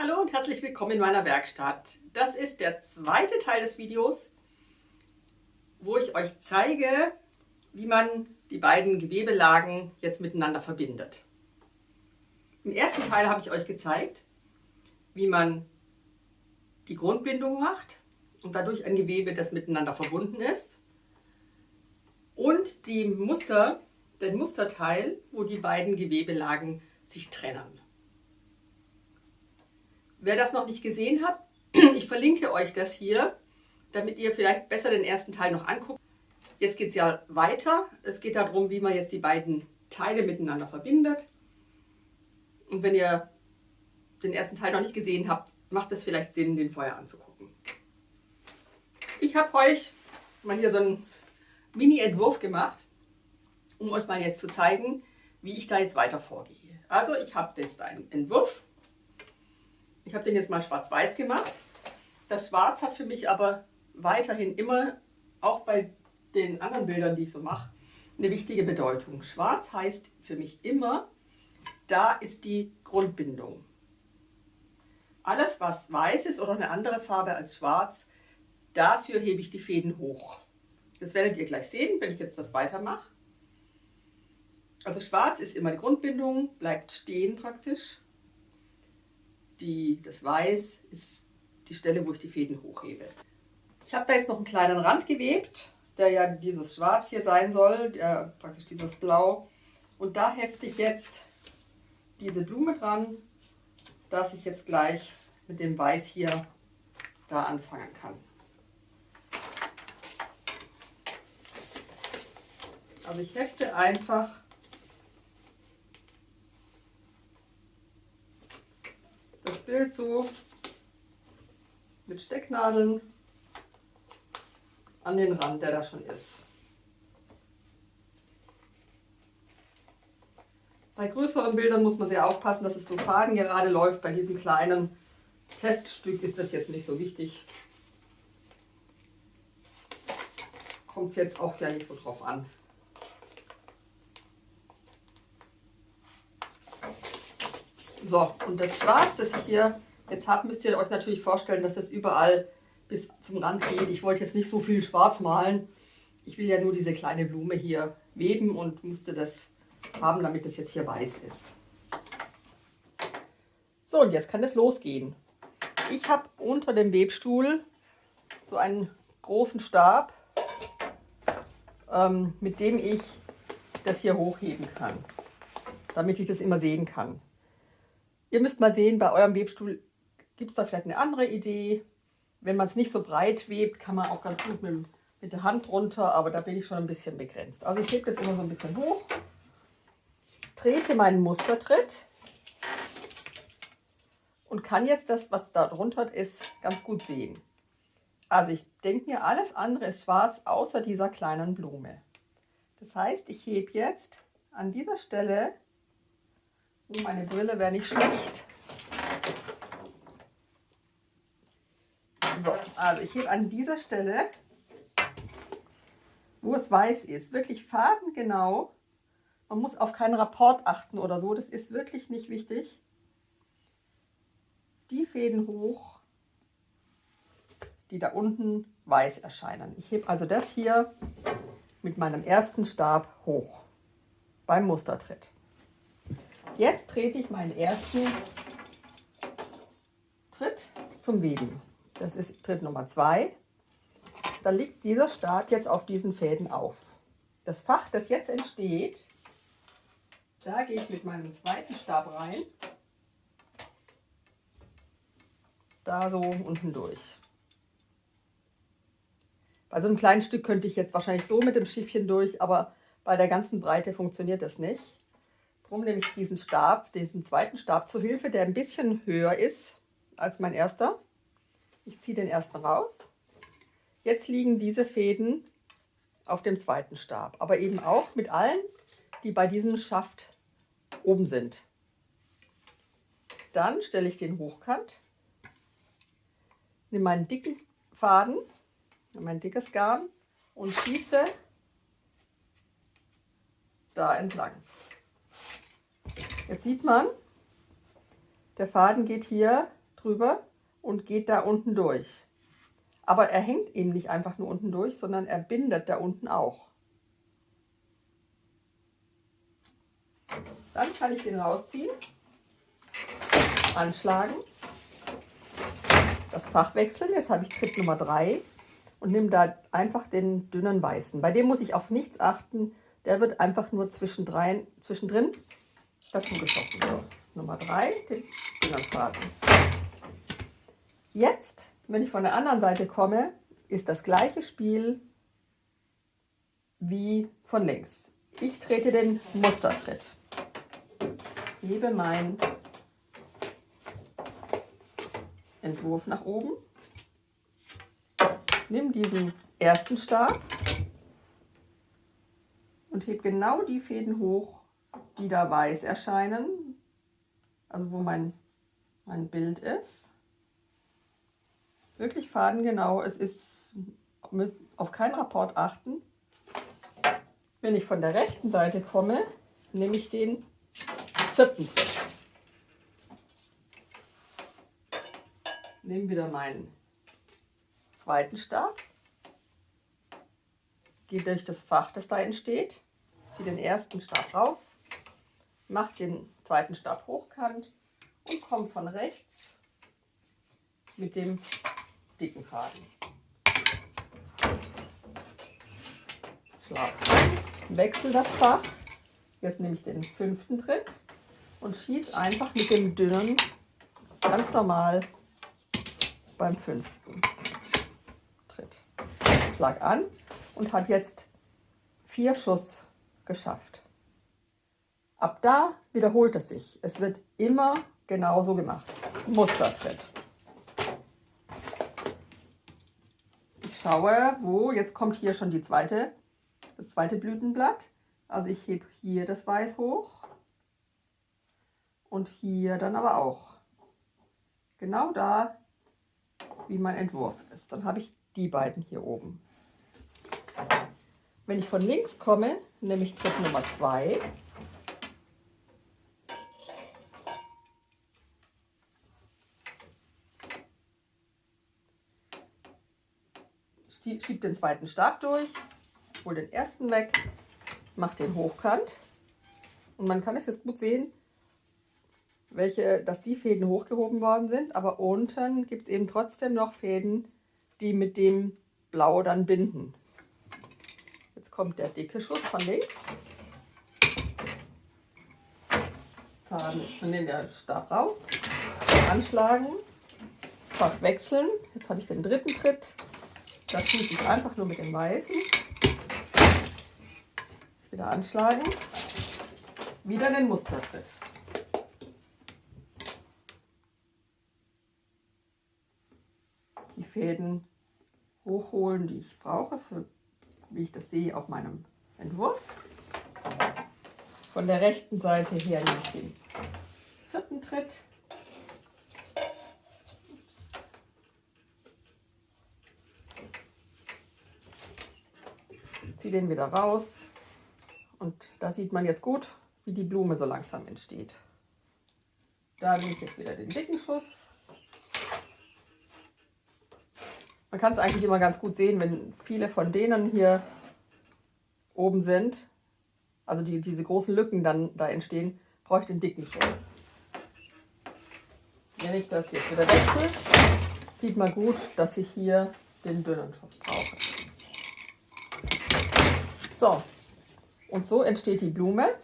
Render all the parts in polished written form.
Hallo und herzlich willkommen in meiner Werkstatt. Das ist der zweite Teil des Videos, wo ich euch zeige, wie man die beiden Gewebelagen jetzt miteinander verbindet. Im ersten Teil habe ich euch gezeigt, wie man die Grundbindung macht und dadurch ein Gewebe, das miteinander verbunden ist. Und den Musterteil, wo die beiden Gewebelagen sich trennen. Wer das noch nicht gesehen hat, ich verlinke euch das hier, damit ihr vielleicht besser den ersten Teil noch anguckt. Jetzt geht es ja weiter. Es geht darum, wie man jetzt die beiden Teile miteinander verbindet. Und wenn ihr den ersten Teil noch nicht gesehen habt, macht es vielleicht Sinn, den vorher anzugucken. Ich habe euch mal hier so einen Mini-Entwurf gemacht, um euch mal jetzt zu zeigen, wie ich da jetzt weiter vorgehe. Also ich habe jetzt einen Entwurf. Ich habe den jetzt mal schwarz-weiß gemacht. Das Schwarz hat für mich aber weiterhin immer, auch bei den anderen Bildern, die ich so mache, eine wichtige Bedeutung. Schwarz heißt für mich immer, da ist die Grundbindung. Alles, was weiß ist oder eine andere Farbe als schwarz, dafür hebe ich die Fäden hoch. Das werdet ihr gleich sehen, wenn ich jetzt das weitermache. Also schwarz ist immer die Grundbindung, bleibt stehen praktisch. Das Weiß ist die Stelle, wo ich die Fäden hochhebe. Ich habe da jetzt noch einen kleinen Rand gewebt, der ja dieses Schwarz hier sein soll, praktisch dieses Blau. Und da hefte ich jetzt diese Blume dran, dass ich jetzt gleich mit dem Weiß hier da anfangen kann. Also ich hefte einfach das Bild so mit Stecknadeln an den Rand, der da schon ist. Bei größeren Bildern muss man sehr aufpassen, dass es so fadengerade läuft. Bei diesem kleinen Teststück ist das jetzt nicht so wichtig. Kommt es jetzt auch ja nicht so drauf an. So, und das Schwarz, das ich hier jetzt habe, müsst ihr euch natürlich vorstellen, dass das überall bis zum Rand geht. Ich wollte jetzt nicht so viel Schwarz malen. Ich will ja nur diese kleine Blume hier weben und musste das haben, damit das jetzt hier weiß ist. So, und jetzt kann das losgehen. Ich habe unter dem Webstuhl so einen großen Stab, mit dem ich das hier hochheben kann, damit ich das immer sehen kann. Ihr müsst mal sehen, bei eurem Webstuhl gibt es da vielleicht eine andere Idee. Wenn man es nicht so breit webt, kann man auch ganz gut mit der Hand runter, aber da bin ich schon ein bisschen begrenzt. Also ich hebe das immer so ein bisschen hoch, trete meinen Mustertritt und kann jetzt das, was da drunter ist, ganz gut sehen. Also ich denke mir, alles andere ist schwarz, außer dieser kleinen Blume. Das heißt, ich hebe jetzt an dieser Stelle, meine Brille wäre nicht schlecht. So, also ich hebe an dieser Stelle, wo es weiß ist, wirklich fadengenau. Man muss auf keinen Rapport achten oder so, das ist wirklich nicht wichtig. Die Fäden hoch, die da unten weiß erscheinen. Ich hebe also das hier mit meinem ersten Stab hoch beim Mustertritt. Jetzt trete ich meinen ersten Tritt zum Weben. Das ist Tritt Nummer 2. Da liegt dieser Stab jetzt auf diesen Fäden auf. Das Fach, das jetzt entsteht, da gehe ich mit meinem zweiten Stab rein. Da so unten durch. Bei so einem kleinen Stück könnte ich jetzt wahrscheinlich so mit dem Schiffchen durch, aber bei der ganzen Breite funktioniert das nicht. Darum nehme ich diesen zweiten Stab zur Hilfe, der ein bisschen höher ist als mein erster. Ich ziehe den ersten raus. Jetzt liegen diese Fäden auf dem zweiten Stab, aber eben auch mit allen, die bei diesem Schaft oben sind. Dann stelle ich den hochkant, nehme meinen dicken Faden, mein dickes Garn und schieße da entlang. Jetzt sieht man, der Faden geht hier drüber und geht da unten durch. Aber er hängt eben nicht einfach nur unten durch, sondern er bindet da unten auch. Dann kann ich den rausziehen, anschlagen, das Fach wechseln. Jetzt habe ich Tritt Nummer 3 und nehme da einfach den dünnen weißen. Bei dem muss ich auf nichts achten, der wird einfach nur zwischendrin dazu geschossen. So, Nummer 3, den dünnen Faden. Jetzt, wenn ich von der anderen Seite komme, ist das gleiche Spiel wie von links. Ich trete den Mustertritt. Hebe meinen Entwurf nach oben, nimm diesen ersten Stab und heb genau die Fäden hoch, die da weiß erscheinen, also wo mein Bild ist. Wirklich fadengenau, es ist, auf keinen Rapport achten. Wenn ich von der rechten Seite komme, nehme ich den 4. Tritt. Nehme wieder meinen 2. Stab, gehe durch das Fach, das da entsteht, ziehe den 1. Stab raus, mache den 2. Stab hochkant und komme von rechts mit dem dicken Faden. Schlag ein, wechsle das Fach, jetzt nehme ich den 5. Tritt und schieße einfach mit dem dünnen ganz normal beim 5. Tritt. Schlag an und hat jetzt 4 Schuss geschafft. Ab da wiederholt es sich. Es wird immer genauso gemacht. Mustertritt. Ich schaue, wo, jetzt kommt hier schon das zweite Blütenblatt. Also ich hebe hier das Weiß hoch und hier dann aber auch. Genau da, wie mein Entwurf ist. Dann habe ich die beiden hier oben. Wenn ich von links komme, nehme ich Tritt Nummer 2. Schiebe den 2. Stab durch, hole den 1. weg, mache den hochkant. Und man kann es jetzt gut sehen, dass die Fäden hochgehoben worden sind, aber unten gibt es eben trotzdem noch Fäden, die mit dem Blau dann binden. Jetzt kommt der dicke Schuss von links. Dann nehmen wir den Stab raus, anschlagen, Fach wechseln. Jetzt habe ich den 3. Tritt. Da schieße ich einfach nur mit dem Weißen. Wieder anschlagen. Wieder den Mustertritt. Die Fäden hochholen, die ich brauche, wie ich das sehe auf meinem Entwurf. Von der rechten Seite her nehme ich den 4. Tritt. Ziehe den wieder raus und da sieht man jetzt gut, wie die Blume so langsam entsteht. Da nehme ich jetzt wieder den dicken Schuss. Man kann es eigentlich immer ganz gut sehen, wenn viele von denen hier oben sind, also diese großen Lücken dann da entstehen, brauche ich den dicken Schuss. Wenn ich das jetzt wieder wechsle, sieht man gut, dass ich hier den dünnen Schuss brauche. So, und so entsteht die Blume.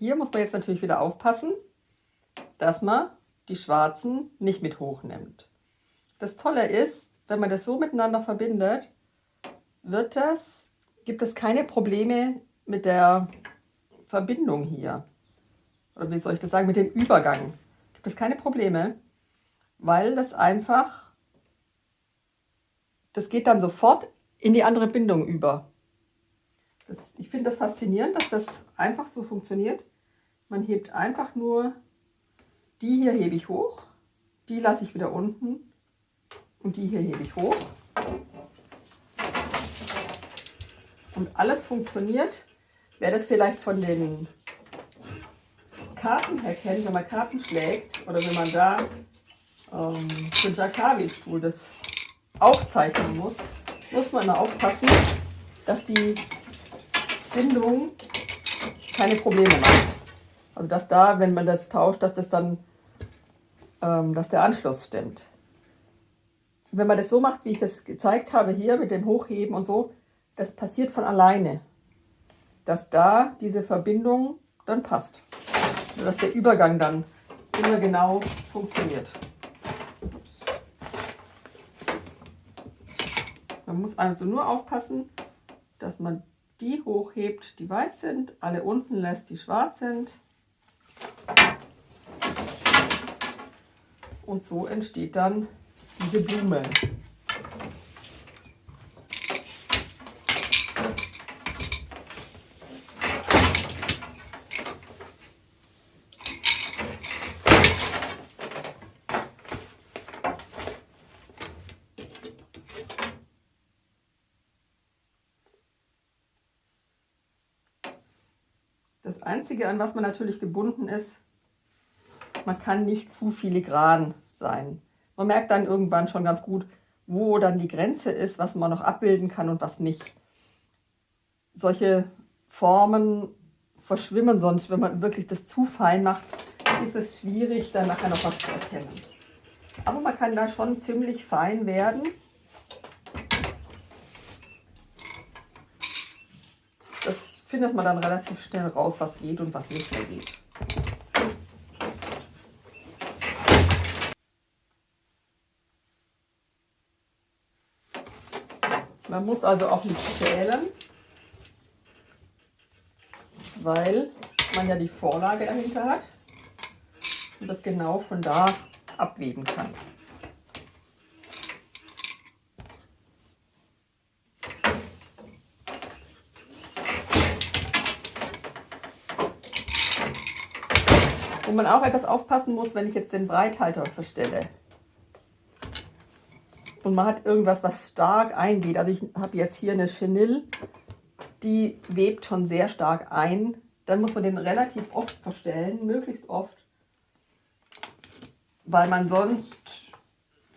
Hier muss man jetzt natürlich wieder aufpassen, dass man die schwarzen nicht mit hochnimmt. Das Tolle ist, wenn man das so miteinander verbindet, gibt es keine Probleme mit der Verbindung hier. Oder wie soll ich das sagen, mit dem Übergang. Gibt es keine Probleme, weil das einfach, das geht dann sofort in die andere Bindung über. Ich finde das faszinierend, dass das einfach so funktioniert. Man hebt einfach nur, die hier hebe ich hoch, die lasse ich wieder unten und die hier hebe ich hoch. Und alles funktioniert. Wer das vielleicht von den Karten her kennt, wenn man Karten schlägt oder wenn man da für Jakavi-Stuhl das aufzeichnen muss man immer aufpassen, dass die Bindung keine Probleme macht. Also dass da, wenn man das tauscht, dass das dann, dass der Anschluss stimmt. Wenn man das so macht, wie ich das gezeigt habe hier mit dem Hochheben und so, das passiert von alleine, dass da diese Verbindung dann passt. Also dass der Übergang dann immer genau funktioniert. Man muss also nur aufpassen, dass man die hochhebt, die weiß sind, alle unten lässt, die schwarz sind. Und so entsteht dann diese Blume. Das Einzige, an was man natürlich gebunden ist, man kann nicht zu filigran sein. Man merkt dann irgendwann schon ganz gut, wo dann die Grenze ist, was man noch abbilden kann und was nicht. Solche Formen verschwimmen sonst, wenn man wirklich das zu fein macht, ist es schwierig, dann nachher noch was zu erkennen. Aber man kann da schon ziemlich fein werden. Das findet man dann relativ schnell raus, was geht und was nicht mehr geht. Man muss also auch nicht zählen, weil man ja die Vorlage dahinter hat und das genau von da abweben kann. Wo man auch etwas aufpassen muss, wenn ich jetzt den Breithalter verstelle und man hat irgendwas, was stark eingeht. Also ich habe jetzt hier eine Chenille, die webt schon sehr stark ein. Dann muss man den relativ oft verstellen, möglichst oft, weil man sonst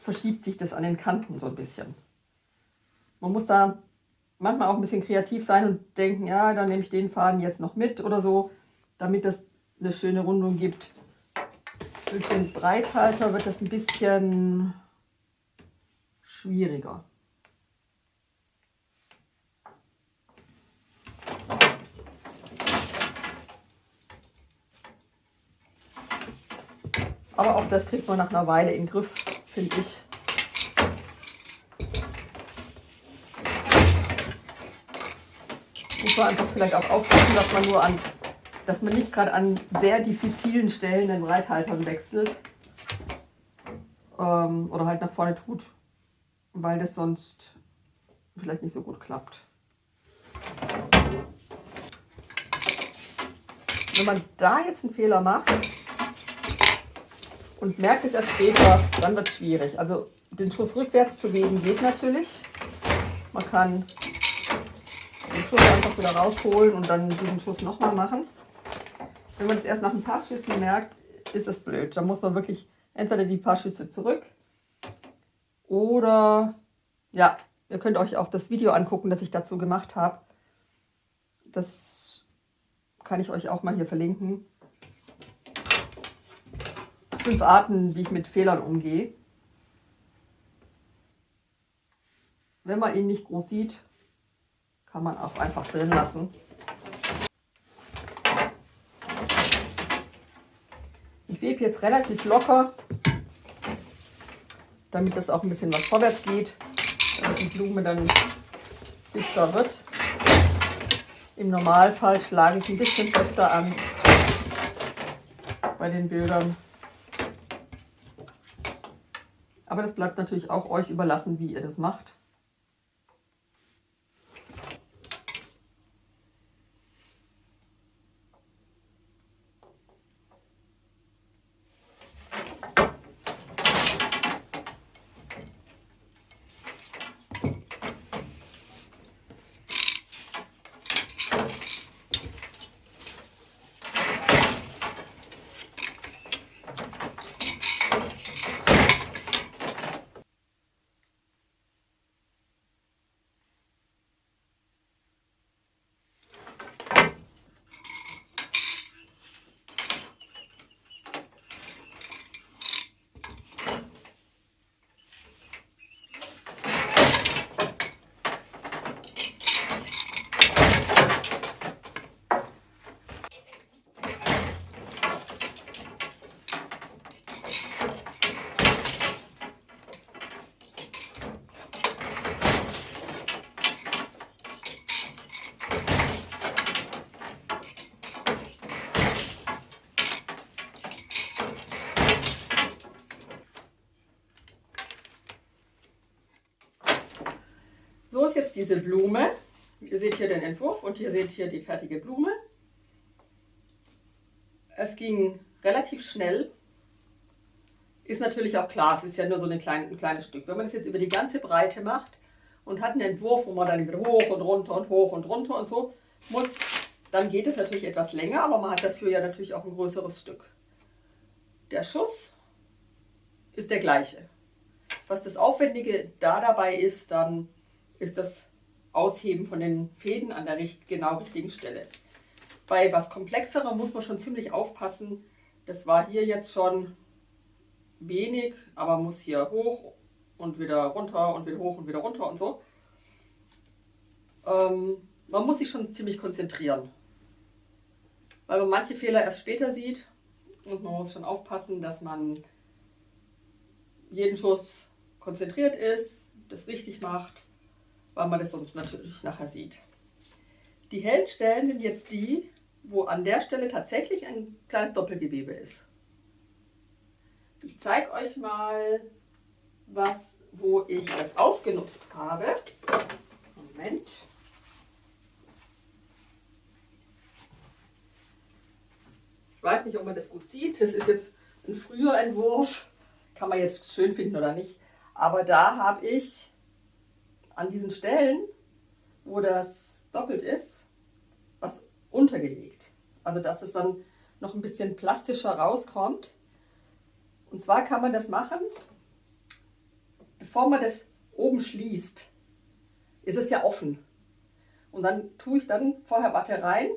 verschiebt sich das an den Kanten so ein bisschen. Man muss da manchmal auch ein bisschen kreativ sein und denken, ja, dann nehme ich den Faden jetzt noch mit oder so, damit das eine schöne Rundung gibt. Durch den Breithalter wird das ein bisschen schwieriger. Aber auch das kriegt man nach einer Weile in den Griff, finde ich. Muss man einfach vielleicht auch aufpassen, dass man nicht gerade an sehr diffizilen Stellen den Breithaltern wechselt oder halt nach vorne tut, weil das sonst vielleicht nicht so gut klappt. Wenn man da jetzt einen Fehler macht und merkt es erst später, dann wird es schwierig. Also den Schuss rückwärts zu weben geht natürlich. Man kann den Schuss einfach wieder rausholen und dann diesen Schuss nochmal machen. Wenn man es erst nach ein paar Schüssen merkt, ist es blöd. Dann muss man wirklich entweder die paar Schüsse zurück oder, ja, ihr könnt euch auch das Video angucken, das ich dazu gemacht habe. Das kann ich euch auch mal hier verlinken. 5 Arten, wie ich mit Fehlern umgehe. Wenn man ihn nicht groß sieht, kann man auch einfach drin lassen. webe jetzt relativ locker, damit das auch ein bisschen was vorwärts geht, damit die Blume dann sichtbar wird. Im Normalfall schlage ich ein bisschen fester an bei den Bildern. Aber das bleibt natürlich auch euch überlassen, wie ihr das macht. So ist jetzt diese Blume. Ihr seht hier den Entwurf und ihr seht hier die fertige Blume. Es ging relativ schnell. Ist natürlich auch klar, es ist ja nur so ein kleines Stück. Wenn man das jetzt über die ganze Breite macht und hat einen Entwurf, wo man dann wieder hoch und runter und hoch und runter und so muss, dann geht es natürlich etwas länger, aber man hat dafür ja natürlich auch ein größeres Stück. Der Schuss ist der gleiche. Was das Aufwendige da dabei ist, dann ist das Ausheben von den Fäden an der genau richtigen Stelle. Bei was Komplexerem muss man schon ziemlich aufpassen. Das war hier jetzt schon wenig, aber muss hier hoch und wieder runter und wieder hoch und wieder runter und so. Man muss sich schon ziemlich konzentrieren, weil man manche Fehler erst später sieht und man muss schon aufpassen, dass man jeden Schuss konzentriert ist, das richtig macht, weil man das sonst natürlich nachher sieht. Die hellen Stellen sind jetzt die, wo an der Stelle tatsächlich ein kleines Doppelgewebe ist. Ich zeige euch mal, wo ich das ausgenutzt habe. Moment. Ich weiß nicht, ob man das gut sieht. Das ist jetzt ein früher Entwurf. Kann man jetzt schön finden oder nicht. Aber da habe ich an diesen Stellen, wo das doppelt ist, was untergelegt. Also dass es dann noch ein bisschen plastischer rauskommt. Und zwar kann man das machen, bevor man das oben schließt, ist es ja offen. Und dann tue ich dann vorher Watte rein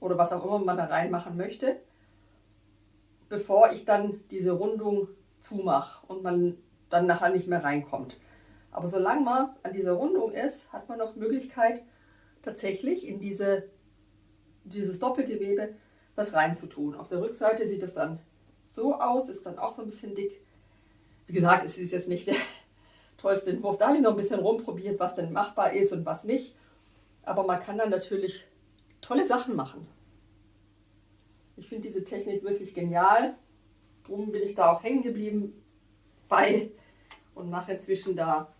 oder was auch immer man da reinmachen möchte, bevor ich dann diese Rundung zumache und man dann nachher nicht mehr reinkommt. Aber solange man an dieser Rundung ist, hat man noch Möglichkeit, tatsächlich in dieses Doppelgewebe was reinzutun. Auf der Rückseite sieht es dann so aus, ist dann auch so ein bisschen dick. Wie gesagt, es ist jetzt nicht der tollste Entwurf. Da habe ich noch ein bisschen rumprobiert, was denn machbar ist und was nicht. Aber man kann dann natürlich tolle Sachen machen. Ich finde diese Technik wirklich genial. Darum bin ich da auch hängen geblieben bei und mache inzwischen da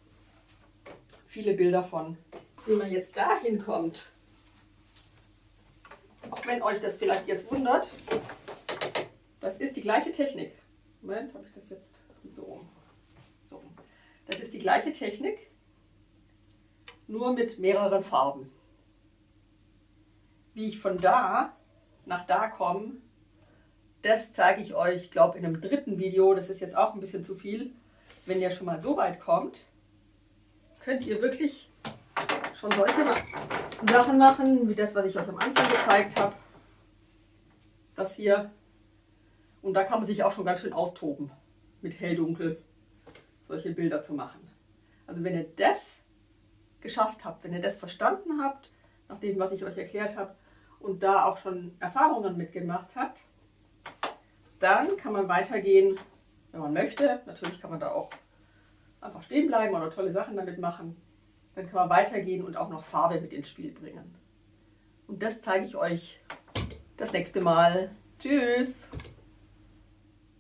viele Bilder von, wie man jetzt da hinkommt. Auch wenn euch das vielleicht jetzt wundert, das ist die gleiche Technik. Moment, habe ich das jetzt so rum. So rum. Das ist die gleiche Technik, nur mit mehreren Farben. Wie ich von da nach da komme, das zeige ich euch, glaube ich, in einem dritten Video. Das ist jetzt auch ein bisschen zu viel. Wenn ihr schon mal so weit kommt, könnt ihr wirklich schon solche Sachen machen, wie das, was ich euch am Anfang gezeigt habe. Das hier. Und da kann man sich auch schon ganz schön austoben, mit hell-dunkel solche Bilder zu machen. Also wenn ihr das geschafft habt, wenn ihr das verstanden habt, nach dem, was ich euch erklärt habe, und da auch schon Erfahrungen mitgemacht habt, Dann kann man weitergehen, wenn man möchte. Natürlich kann man da auch einfach stehen bleiben oder tolle Sachen damit machen. Dann kann man weitergehen und auch noch Farbe mit ins Spiel bringen. Und das zeige ich euch das nächste Mal. Tschüss!